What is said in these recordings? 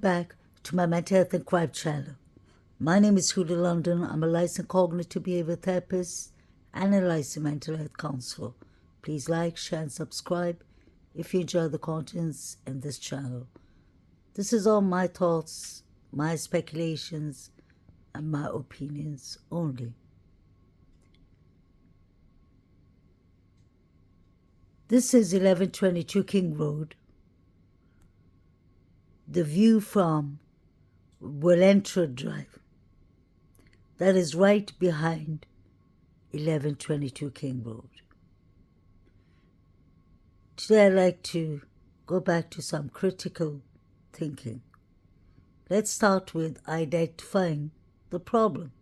back to my mental health and crime channel. My name is Huda London. I'm a licensed cognitive behavior therapist and a licensed mental health counselor. Please like, share, and subscribe if you enjoy the contents in this channel. This is all my thoughts, my speculations, and my opinions only. This is 1122 King Road. The view from Willentra Drive. That is right behind 1122 King Road. Today I'd like to go back to some critical thinking. Let's start with identifying the problem.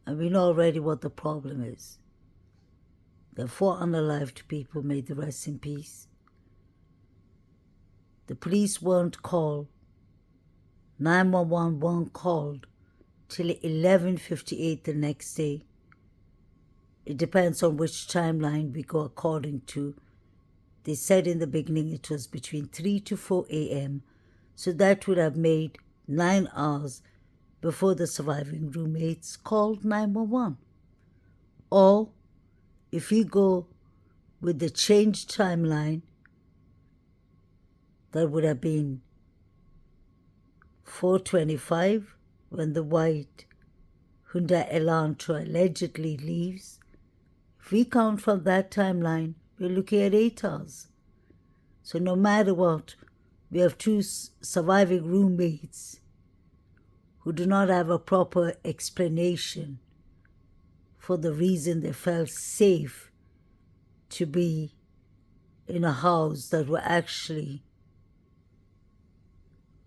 And we know already what the problem is. The 4 unalived people, may the rest in peace. The police weren't called. 911 weren't called till 11:58 the next day. It depends on which timeline we go according to. They said in the beginning it was between 3 to 4 a.m., so that would have made 9 hours before the surviving roommates called 911. Or, if we go with the changed timeline, that would have been 4:25 when the white Hyundai Elantra allegedly leaves. If we count from that timeline, we're looking at 8 hours. So no matter what, we have 2 surviving roommates who do not have a proper explanation for the reason they felt safe to be in a house that were actually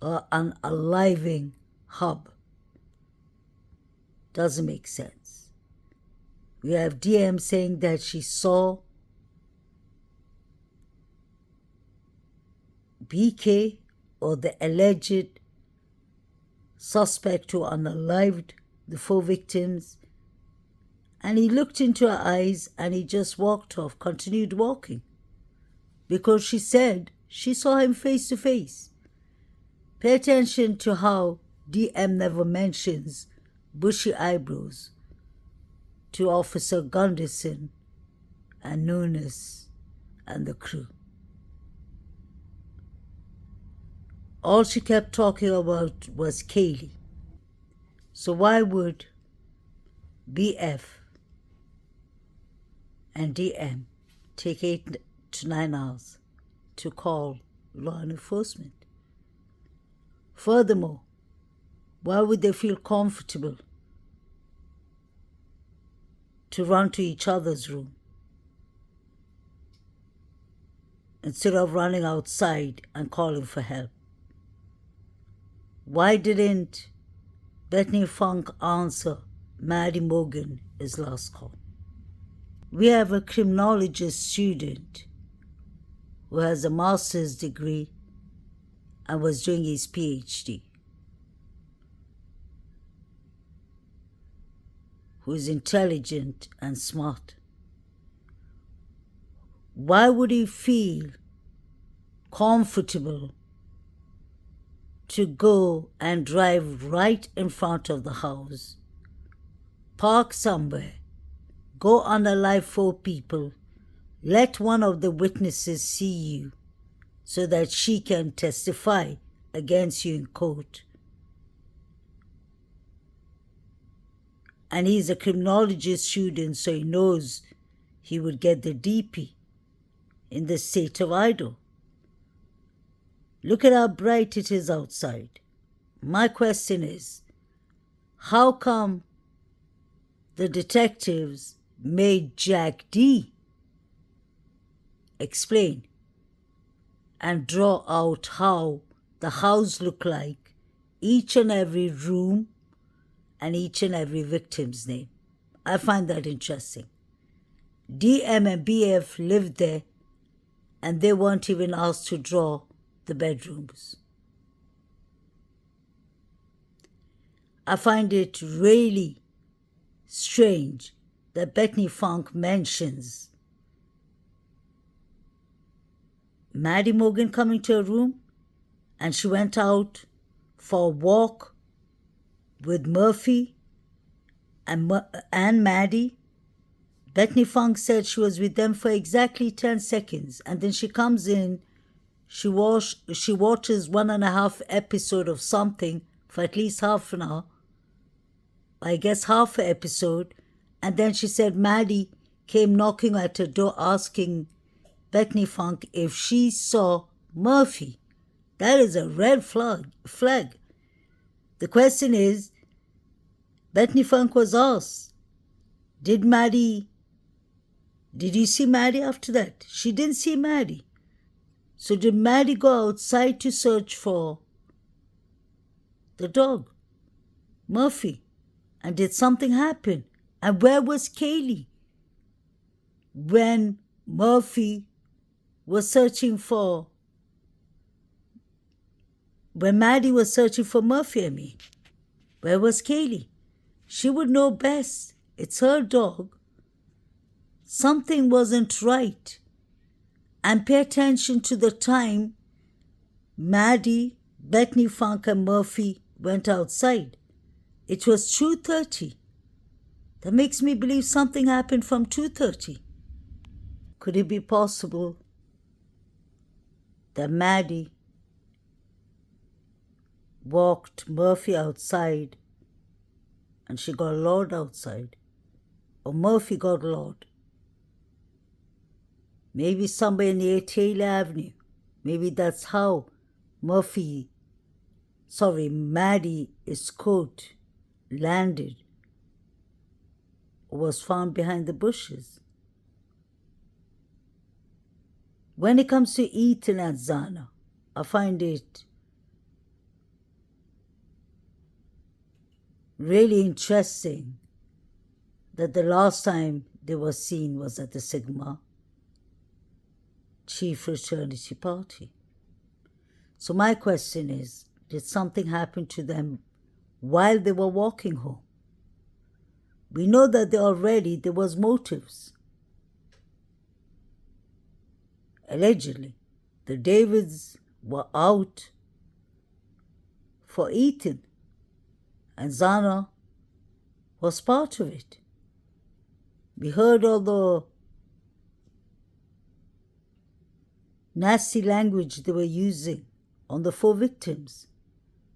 an unaliving hub. Doesn't make sense. We have DM saying that she saw BK, or the alleged suspect who unalived the 4 victims, and he looked into her eyes and he just walked off, continued walking, because she said she saw him face to face. Pay attention to how DM never mentions bushy eyebrows to Officer Gunderson and Nunes and the crew. All she kept talking about was Kaylee. So why would BF and DM take 8 to 9 hours to call law enforcement? Furthermore, why would they feel comfortable to run to each other's room instead of running outside and calling for help? Why didn't Bethany Funk answer Maddie Morgan's last call? We have a criminologist student who has a master's degree and was doing his PhD, who is intelligent and smart. Why would he feel comfortable to go and drive right in front of the house, park somewhere, go unalive 4 people, let one of the witnesses see you so that she can testify against you in court? And he's a criminology student, so he knows he would get the DP in the state of Idaho. Look at how bright it is outside. My question is, how come the detectives made Jack D explain and draw out how the house looked like, each and every room, and each and every victim's name? I find that interesting. DM and BF lived there, and they weren't even asked to draw the bedrooms. I find it really strange that Bethany Funk mentions Maddie Morgan coming to her room and she went out for a walk with Murphy and Maddie. Bethany Funk said she was with them for exactly 10 seconds, and then she comes in, she watches 1.5 episode of something for at least half an hour, I guess half an episode, and then she said Maddie came knocking at her door asking Bethany Funk if she saw Murphy. That is a red flag. The question is, Bethany Funk was asked, did you see Maddie after that? She didn't see Maddie. So did Maddie go outside to search for the dog, Murphy? And did something happen? And where was Kaylee when Maddie was searching for Murphy? Where was Kaylee? She would know best. It's her dog. Something wasn't right. And pay attention to the time Maddie, Bethany Funk, and Murphy went outside. It was 2:30. That makes me believe something happened from 2:30. Could it be possible that Maddie walked Murphy outside and she got lured outside? Or Murphy got lured? Maybe somewhere near Taylor Avenue. Maybe that's how Maddie's coat landed or was found behind the bushes. When it comes to Ethan and Zana, I find it really interesting that the last time they were seen was at the Sigma Chi Fraternity party. So my question is, did something happen to them while they were walking home? We know that there was motives. Allegedly, the Davids were out for Ethan, and Zana was part of it. We heard all the nasty language they were using on the 4 victims,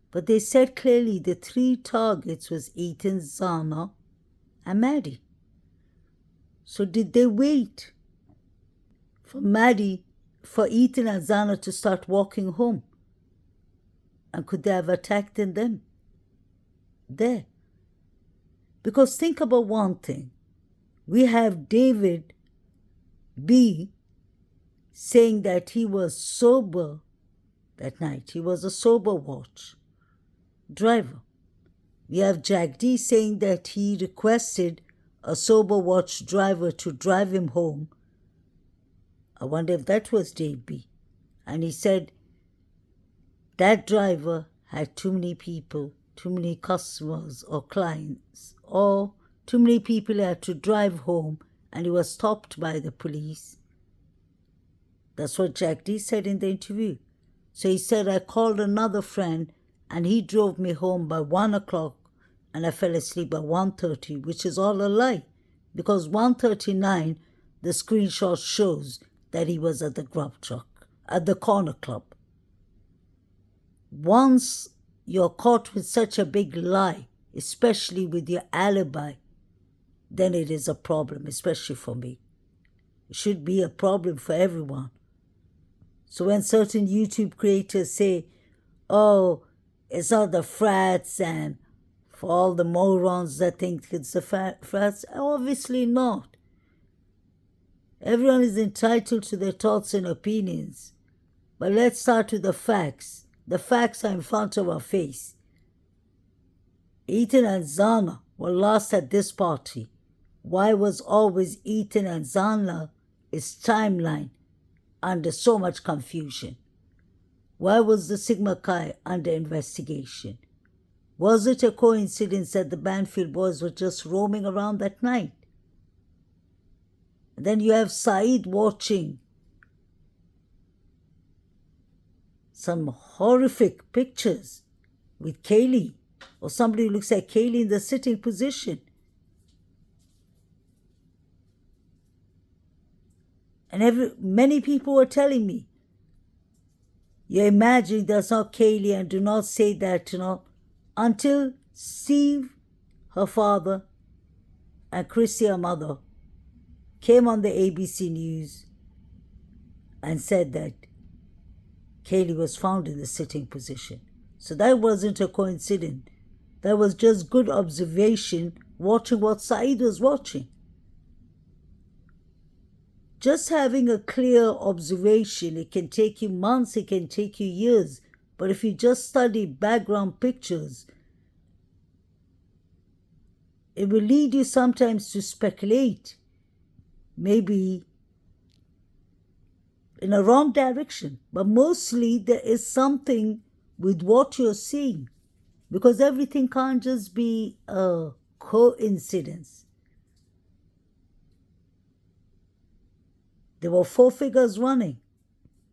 but they said clearly the 3 targets was Ethan, Zana, and Maddie. So did they wait for Ethan and Zana to start walking home? And could they have attacked them there? Because think about one thing. We have David B. saying that he was sober that night. He was a sober watch driver. We have Jack D saying that he requested a sober watch driver to drive him home. I wonder if that was Dave B. And he said that driver had too many people, too many customers or clients, or too many people he had to drive home, and he was stopped by the police. That's what Jack D said in the interview. So he said, I called another friend and he drove me home by 1 o'clock and I fell asleep by 1:30, which is all a lie. Because 1:39, the screenshot shows that he was at the grub truck, at the corner club. Once you're caught with such a big lie, especially with your alibi, then it is a problem, especially for me. It should be a problem for everyone. So when certain YouTube creators say, oh, it's all the frats and for all the morons that think it's the frats, obviously not. Everyone is entitled to their thoughts and opinions. But let's start with the facts. The facts are in front of our face. Ethan and Zana were last at this party. Why was always Ethan and Zana's timeline under so much confusion? Why was the Sigma Chi under investigation? Was it a coincidence that the Banfield boys were just roaming around that night? And then you have Saeed watching some horrific pictures with Kaylee, or somebody who looks like Kaylee in the sitting position. And many people were telling me, you're imagining that's not Kaylee, and do not say that, until Steve, her father, and Chrissy, her mother, came on the ABC News and said that Kaylee was found in the sitting position. So that wasn't a coincidence. That was just good observation, watching what Saeed was watching. Just having a clear observation, it can take you months, it can take you years. But if you just study background pictures, it will lead you sometimes to speculate, maybe in a wrong direction. But mostly there is something with what you're seeing, because everything can't just be a coincidence. There were 4 figures running.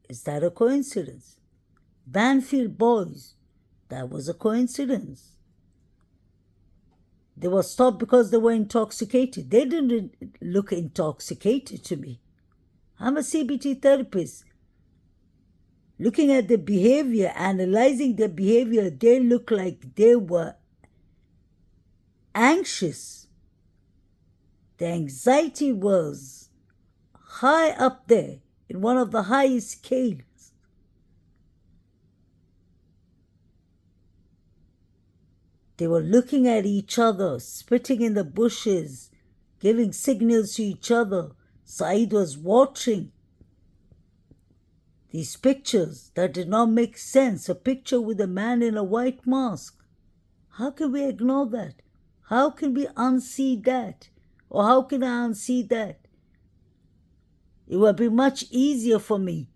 Is that a coincidence? Banfield boys, that was a coincidence. They were stopped because they were intoxicated. They didn't look intoxicated to me. I'm a CBT therapist. Looking at the behavior, analyzing the behavior, they look like they were anxious. The anxiety was high up there, in one of the highest scales. They were looking at each other, spitting in the bushes, giving signals to each other. Saeed was watching these pictures that did not make sense. A picture with a man in a white mask. How can we ignore that? How can we unsee that? Or how can I unsee that? It would be much easier for me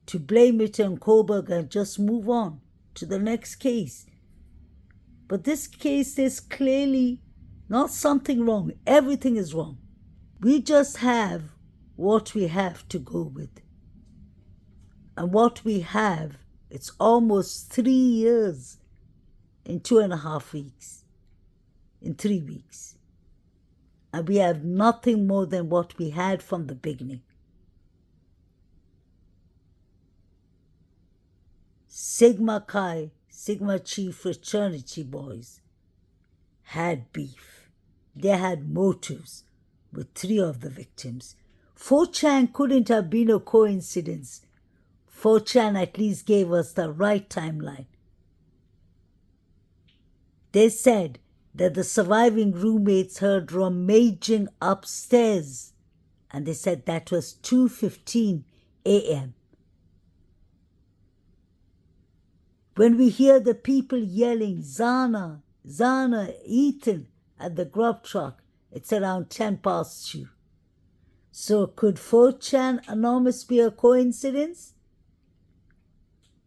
to blame it on Coburg and just move on to the next case. But this case, there's clearly not something wrong. Everything is wrong. We just have what we have to go with. And what we have, it's almost 3 years in 2.5 weeks, in 3 weeks. And we have nothing more than what we had from the beginning. Sigma Chi, Sigma Chi fraternity boys had beef. They had motives with 3 of the victims. 4chan couldn't have been a coincidence. 4chan at least gave us the right timeline. They said that the surviving roommates heard rummaging upstairs, and they said that was 2:15 a.m. When we hear the people yelling, Zana, Zana, Ethan, at the grub truck, it's around 10 past 2. So could 4chan anonymous be a coincidence?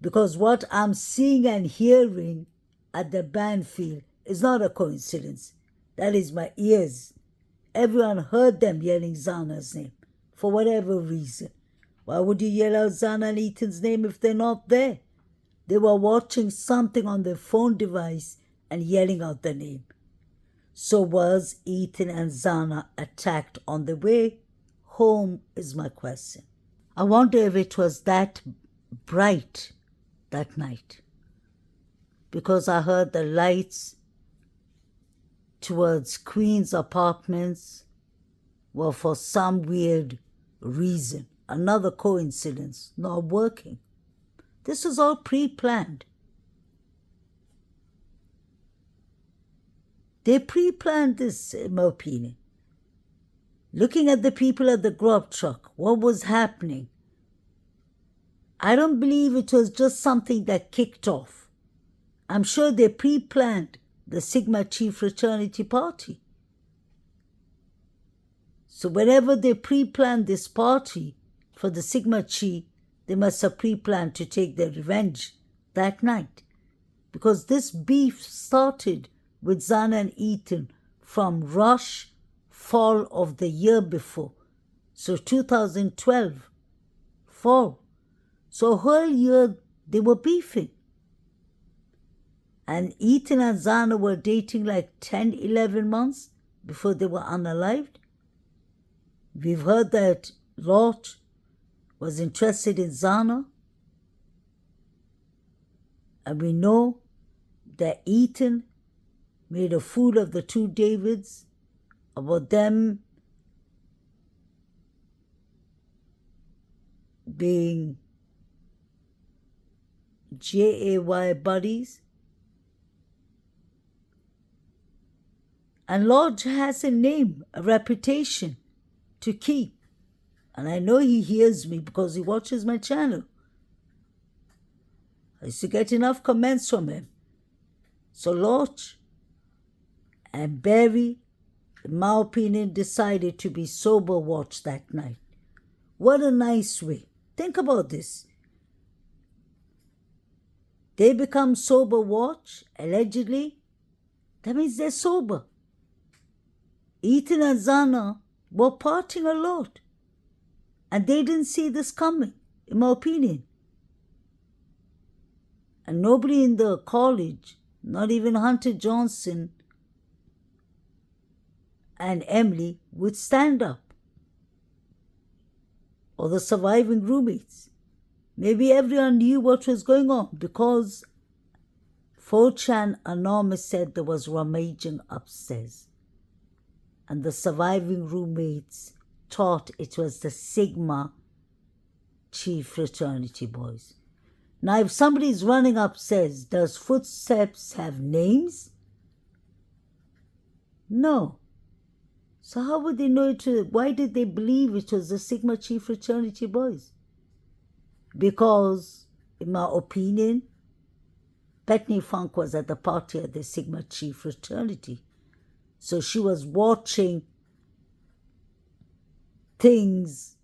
Because what I'm seeing and hearing at the Banfield is not a coincidence. That is my ears. Everyone heard them yelling Zana's name for whatever reason. Why would you yell out Zana and Ethan's name if they're not there? They were watching something on their phone device and yelling out the name. So was Ethan and Zana attacked on the way home is my question. I wonder if it was that bright that night, because I heard the lights towards Queen's apartments were for some weird reason, another coincidence, not working. This was all pre-planned. They pre-planned this, in my opinion. Looking at the people at the grub truck, what was happening, I don't believe it was just something that kicked off. I'm sure they pre-planned the Sigma Chi fraternity party. So whenever they pre-planned this party for the Sigma Chi, they must have pre-planned to take their revenge that night. Because this beef started with Zana and Ethan from Rush fall of the year before. So 2012 fall. So a whole year they were beefing. And Ethan and Zana were dating like 10, 11 months before they were unalived. We've heard that Lot was interested in Zana. And we know that Ethan made a fool of the two Davids about them being JAY buddies. And Lord has a name, a reputation to keep. And I know he hears me because he watches my channel. I used to get enough comments from him. So Lord and Barry, in my opinion, decided to be sober watch that night. What a nice way. Think about this. They become sober watch, allegedly. That means they're sober. Ethan and Zana were partying a lot. And they didn't see this coming, in my opinion. And nobody in the college, not even Hunter Johnson and Emily, would stand up. Or the surviving roommates. Maybe everyone knew what was going on because 4chan Anonymous said there was rummaging upstairs. And the surviving roommates thought it was the Sigma Chi fraternity boys. Now, if somebody's running upstairs, does footsteps have names? No. So how would they know it? Why did they believe it was the Sigma Chi fraternity boys? Because, in my opinion, Bethany Funk was at the party at the Sigma Chi fraternity. So she was watching things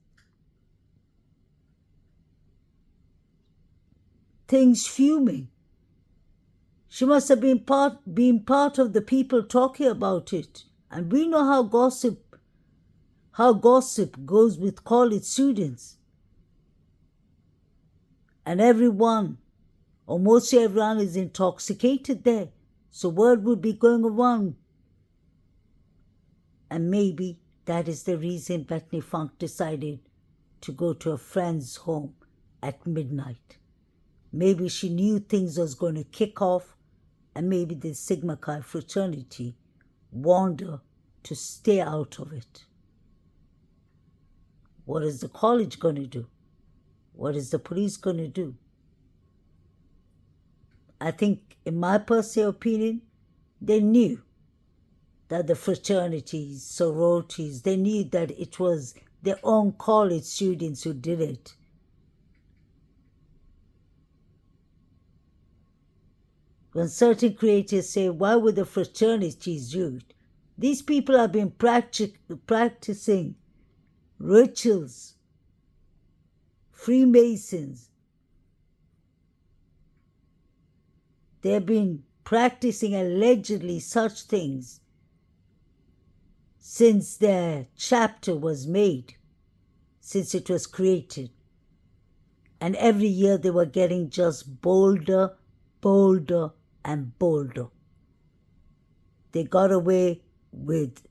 fuming. She must have been part of the people talking about it. And we know how gossip goes with college students. And everyone, or mostly everyone, is intoxicated there. So word would be going around. And maybe that is the reason Bethany Funk decided to go to a friend's home at midnight. Maybe she knew things was going to kick off, and maybe the Sigma Chi fraternity warned her to stay out of it. What is the college going to do? What is the police going to do? I think, in my personal opinion, they knew that the fraternities, sororities, they knew that it was their own college students who did it. When certain creators say, why would the fraternities do it? These people have been practicing rituals, Freemasons. They have been practicing allegedly such things since their chapter was made, since it was created. And every year they were getting just bolder, bolder, and bolder. They got away with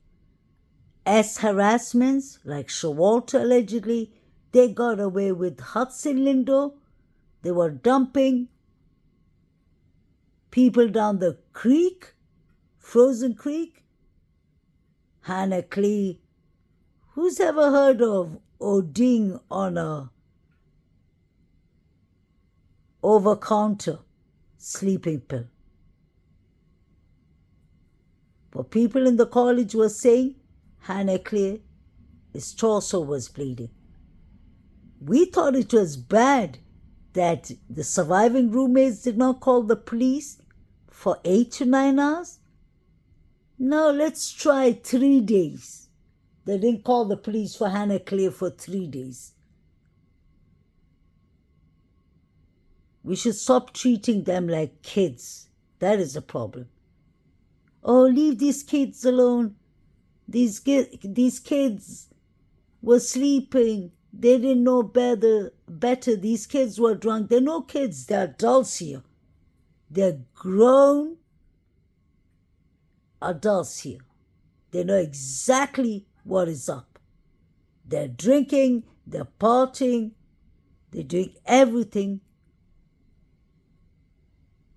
harassments like Shawalter allegedly. They got away with Hudson Lindo. They were dumping people down the creek, frozen creek. Hannah Clee. Who's ever heard of ODing on a over-counter sleeping pill? But people in the college were saying Hannah Clee, his torso was bleeding. We thought it was bad that the surviving roommates did not call the police for 8 to 9 hours. No, let's try 3 days. They didn't call the police for Hannah Clee for 3 days. We should stop treating them like kids. That is the problem. Oh, leave these kids alone. These kids were sleeping. They didn't know better. better these kids were drunk. They're no kids, they're adults here. They're grown adults here. They know exactly what is up. They're drinking, they're partying, they're doing everything.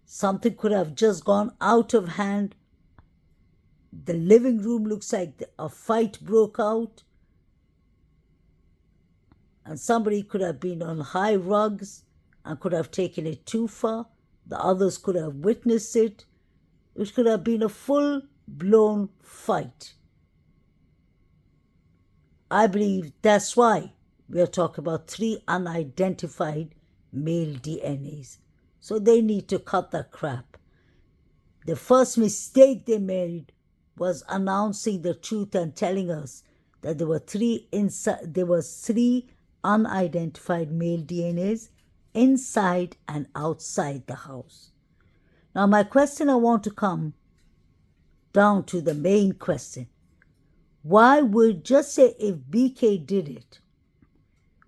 Something could have just gone out of hand. The living room looks like a fight broke out. And somebody could have been on high rugs and could have taken it too far. The others could have witnessed it. It could have been a full-blown fight. I believe that's why we are talking about 3 unidentified male DNAs. So they need to cut that crap. The first mistake they made was announcing the truth and telling us that there were 3 unidentified male DNAs inside and outside the house. Now my question, I want to come down to the main question. Why would, just say if BK did it,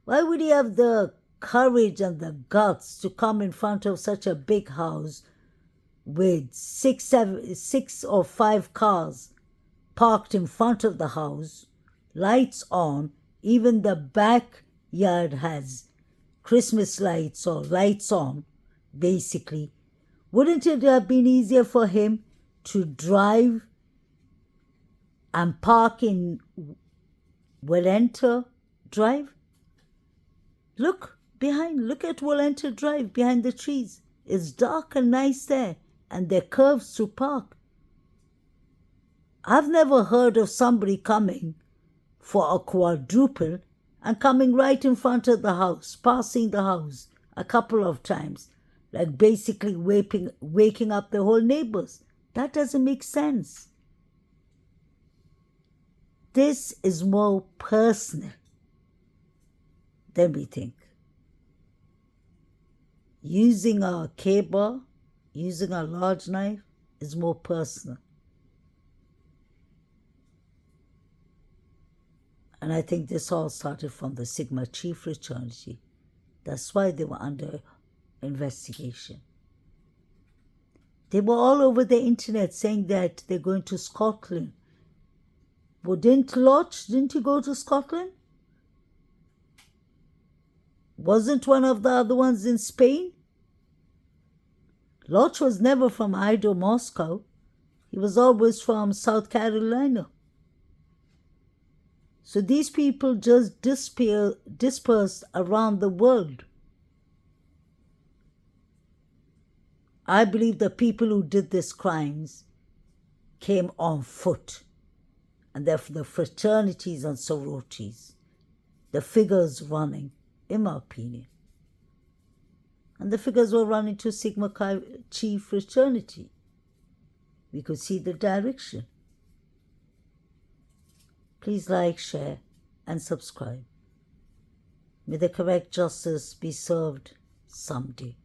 why would he have the courage and the guts to come in front of such a big house with 6 or 5 cars parked in front of the house, lights on, even the backyard has Christmas lights or lights on, basically? Wouldn't it have been easier for him to drive and park in Wellenter Drive? Look behind, look at Wellenter Drive behind the trees. It's dark and nice there, and there are curves to park. I've never heard of somebody coming for a quadruple and coming right in front of the house, passing the house a couple of times, like basically waking up the whole neighbors. That doesn't make sense. This is more personal than we think. Using a K-bar, using a large knife is more personal. And I think this all started from the Sigma Chi Fraternity. That's why they were under investigation. They were all over the internet saying that they're going to Scotland. Well, didn't he go to Scotland? Wasn't one of the other ones in Spain? Lodge was never from Idaho, Moscow. He was always from South Carolina. So these people just dispersed around the world. I believe the people who did these crimes came on foot. And therefore the fraternities and sororities, the figures running, in my opinion. And the figures were running to Sigma Chi Fraternity. We could see the direction. Please like, share, and subscribe. May the correct justice be served someday.